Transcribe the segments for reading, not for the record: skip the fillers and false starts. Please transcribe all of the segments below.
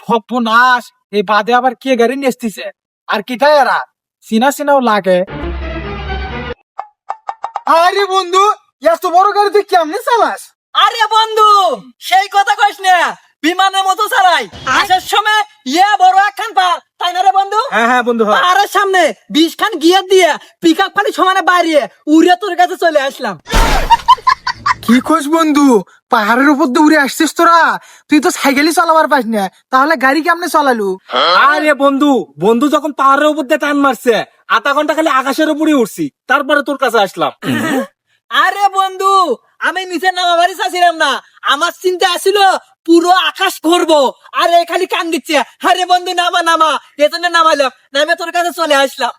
সর্বনাশ, এই বাদে আবার কে গাড়ি নেস্তিছে আর কিটাই এরা চিনা চিনাও লাগে। আরে বন্ধু, এত বড় গাড়ি তুই কেমনে চালাস? আরে বন্ধু, সেই কথা কইস না, বিমানের মতো চালাই। আসার সময় বড় একখান পা, তাই না রে বন্ধু? হ্যাঁ হ্যাঁ বন্ধু, হয়। আর সামনে 20 খান গিয়ার দিয়ে পিকআপ খালি সমানে বাড়িয়ে উড়ে তোর কাছে চলে আসলাম। কি কইস বন্ধু, পাহাড়ের উপর দিয়ে উড়ে আসছিস তোরা? তুই তো সাইকেলই চালাবার পাস না, তাহলে গাড়ি কেমনে চালালু? আরে বন্ধু, বন্ধু যখন পাহাড়ের উপর দিয়ে টান মারছে, আধা ঘন্টা খালি আকাশের উপরে উঠছি, তারপরে তোর কাছে আসলাম। আরে বন্ধু, আমি নিচে নামাবারই চাচ্ছিলাম না, আমার চিন্তা আসিল পুরো আকাশ করবো, আর এ খালি কান দিচ্ছে। আরে বন্ধু নামা নামা, এজন্য নামাইলাম, নামে তোর কাছে চলে আসলাম।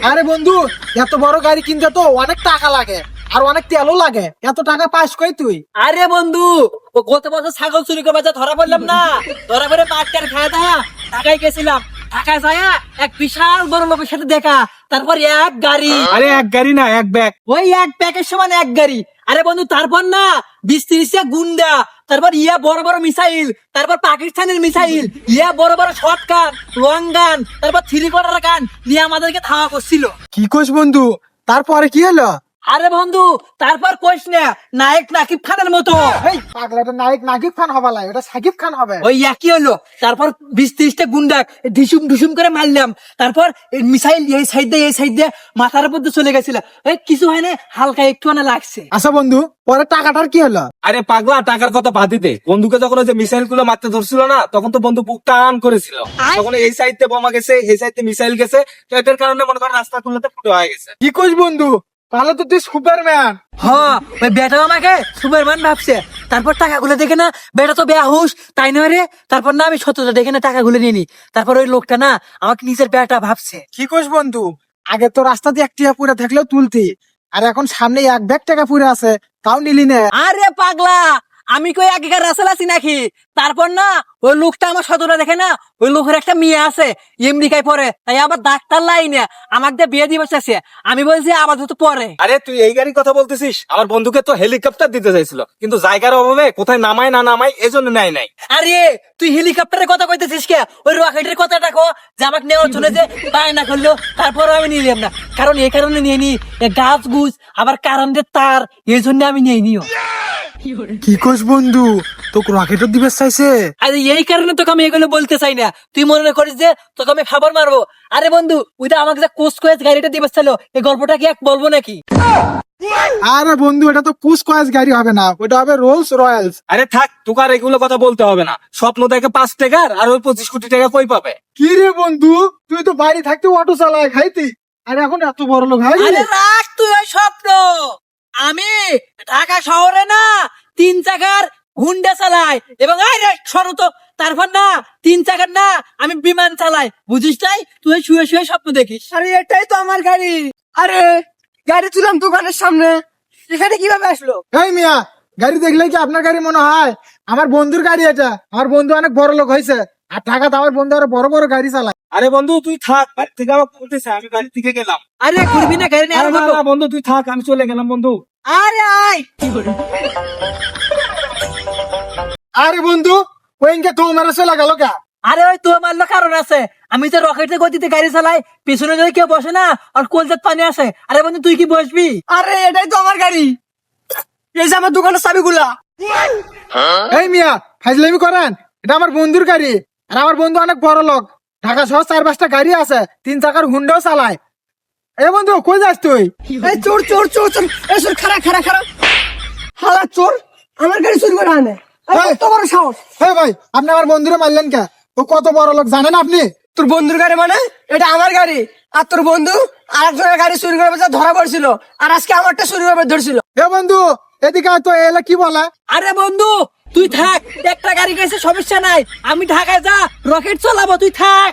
আরে বন্ধু, এত বড় গাড়ি কিনতে তো অনেক টাকা লাগে আর অনেক তেলও লাগে, এত টাকা পাস কই তুই? আরে বন্ধু, ও গত বছর ছাগল চুরি করে বাজার ধরা পড়লাম না, ধরা পড়ে মাঠটার খাওয়া দাওয়া ঢাকায় গেছিলাম। ঢাকায় যায় এক বিশাল বড় লোকের সাথে দেখা, তারপর এক গাড়ি। আরে এক গাড়ি না, এক ব্যাগ। ওই এক প্যাকের সমান এক গাড়ি। আরে বন্ধু, তারপর না 20-30টা গুন্ডা, তারপর বড় বড় মিসাইল, তারপর পাকিস্তানের মিসাইল, বড় বড় শর্ট গান, লং গান, তারপর 3/4 গান নিয়ে আমাদেরকে ধাওয়া করছিল। কি কইস বন্ধু, তারপরে কি হলো? আরে বন্ধু, তারপর কইস না, নায়ক নাকিব খানের মতো। এই পাগলাটা নায়ক নাকিব খান হবে না, এটা সাকিব খান হবে। ওই একই হলো। তারপর 20-30টা গুন্ডা ঢিসুম ঢুসুম করে মারলাম, তারপর মিসাইল এই সাইড দিয়ে মাথার উপর দিয়ে চলে গেছিল। এই কিছু হয় না, হালকা একটু লাগছে। আচ্ছা বন্ধু, পরে টাকাটার কি হলো? আরে পাগলা, টাকার কথা বাদ দিতে, বন্ধুকে যখন ওই যে মিসাইল গুলো মারতে ধরছিল না, তখন তো বন্ধু বুক টান করেছিল। তখন এই সাইডে বোমা গেছে, এই সাইডে মিসাইল গেছে, তো এটার কারণে মনে করেন রাস্তা খুলতে ফুটো হয়ে গেছে। কি কইস বন্ধু, তাহলে তো তুই সুপারম্যান। হ্যাঁ, ওই বেটা আমাকে সুপারম্যান ভাবছে। তারপর টাকাগুলো দেখে না, বেটা তো বেহুশ, তাই নয় রে? তারপর না আমি সত্যতা দেখে না টাকাগুলো নিয়ে নি। তারপর ওই লোকটা না আমাকে নিজের বেটা ভাবছে। কি কইস বন্ধু, আগে তো রাস্তা দিয়ে 1 টাকা পুরা থাকলেও তুলতি, আর এখন সামনে 1 ব্যাগ টাকা পুরা আছে, তাও নিলি না। আরে পাগলা, আমি কই আগেকার রাসেল আছি নাকি? তারপর না ওই লোকটা আমার সততা দেখে না, ওই লোকের একটা মেয়ে আছে আমেরিকায় পড়ে, তাই আবার ডাক্তার লাইনে আমাকে বিয়ে দিয়ে বসেছে। আমি বলছি আপাতত পরে। আরে তুই এই গাড়ির কথা বলতেছিস? আমার বন্ধুকে তো হেলিকপ্টার দিতে চাইছিল, কিন্তু জায়গার অভাবে কোথায় নামায় না নামায়, এজন্য নেয় নাই। আরে তুই হেলিকপ্টারের কথা কইতেছিস কে? ওই রকেটের কথাটা কো, যে আমাকে নেওয়ার জন্য যে বায়না করলো, তারপর আমি নিলাম না। কারণ এই কারণে নিয়ে নি, গাছ গুছ আবার কারেন্টের তার, এই জন্য আমি নিয়ে নিও। কি কইস বন্ধু, তোকে রকেটও দিবে চাইছে? আরে এই কারণে তোকে আমি এগুলো বলতে চাই না, তুই মনে করিস যে তোকে আমি খাবার মারবো। আরে বন্ধু, ওইটা আমাকে যে কোচ কয়েস গাড়িটা দিবে চাইলো, এই গল্পটা কি এক বলবো নাকি? আরে বন্ধু, এটা তো পুশ কয়েস গাড়ি হবে না, ওটা হবে রোলস রয়্যালস। আরে থাক, তোকে আর এগুলো কথা বলতে হবে না। স্বপ্ন দেখে 5 টাকার, আর ওই 25 কোটি টাকা কই পাবে? কি রে বন্ধু, তুই তো বাড়ি থাকতে অটো চালায় খাইতি, আর এখন এত বড় লোক হয়? আরে রাখ তুই ওই স্বপ্ন। আমি ঢাকা শহরে না 3 চাকার হুন্ডা চালাই, এবং সরু তো, তারপর না 3 চাকার না আমি বিমান চালাই, বুঝিস তাই? তুই শুয়ে শুয়ে স্বপ্ন দেখিস। আরে এটাই তো আমার গাড়ি। আরে গাড়ি তুলাম দোকানের সামনে, এখানে কিভাবে আসলো? এই মিয়া, গাড়ি দেখলে কি আপনার গাড়ি মনে হয়? আমার বন্ধুর গাড়ি এটা, আমার বন্ধু অনেক বড় লোক হয়েছে, আর ঢাকাতে আমার বন্ধু আরো বড় বড় গাড়ি চালায়। আরে বন্ধু তুই থাক, বাড়ি থেকে আমাকে বলতেছে, আমি বাড়ি থেকে গেলাম। আরে ঘুরবি না গাড়ি নিয়ে? আরে না না বন্ধু, তুই থাক, আমি চলে গেলাম বন্ধু। আরে আয়। আরে বন্ধু, ওইকে তো মেরে চলে গেল কা? আরে ওই তো মারলো কারণ আছে, আমি তো রকেটের গতিতে গাড়ি চালাই, পিছনে যদি কেউ বসে না আর কলজাত পানি আসে। আরে বন্ধু, তুই কি বসবি? আরে এটাই তো আমার গাড়ি, এই যে আমার দোকানের চাবিগুলা। এই মিয়া, ফাইজলামি করেন, এটা আমার বন্ধুর গাড়ি, আর আমার বন্ধু অনেক বড় লোক, ঢাকা শহর 4-5টা গাড়ি আছে, 3 চাকার হুন্ডাও চালায়। এ বন্ধু, কই যাস তুই? এই চোর চোর চোর চোর, এই চোর, খারা খারা খারা, হালা চোর আমার গাড়ি চুরি করে আনে। এই, কত বড় সাহস! এই ভাই, আপনি আমার বন্ধুরে মারলেন কে? ও কত বড় লোক জানেন আপনি? তোর বন্ধুর গাড়ি মানে? এটা আমার গাড়ি, আর তোর বন্ধু আরেকজনের গাড়ি চুরি করে বাজার ধরা পড়ছিল, আর আজকে আমারটা চুরি করে ধরছিল। এ বন্ধু, এদিকে আয় তো, এলা কি বলে? আরে বন্ধু তুই থাক, একটা গাড়ি গেছে সমস্যা নাই, আমি ঢাকায় যা রকেট চালাবো, তুই থাক।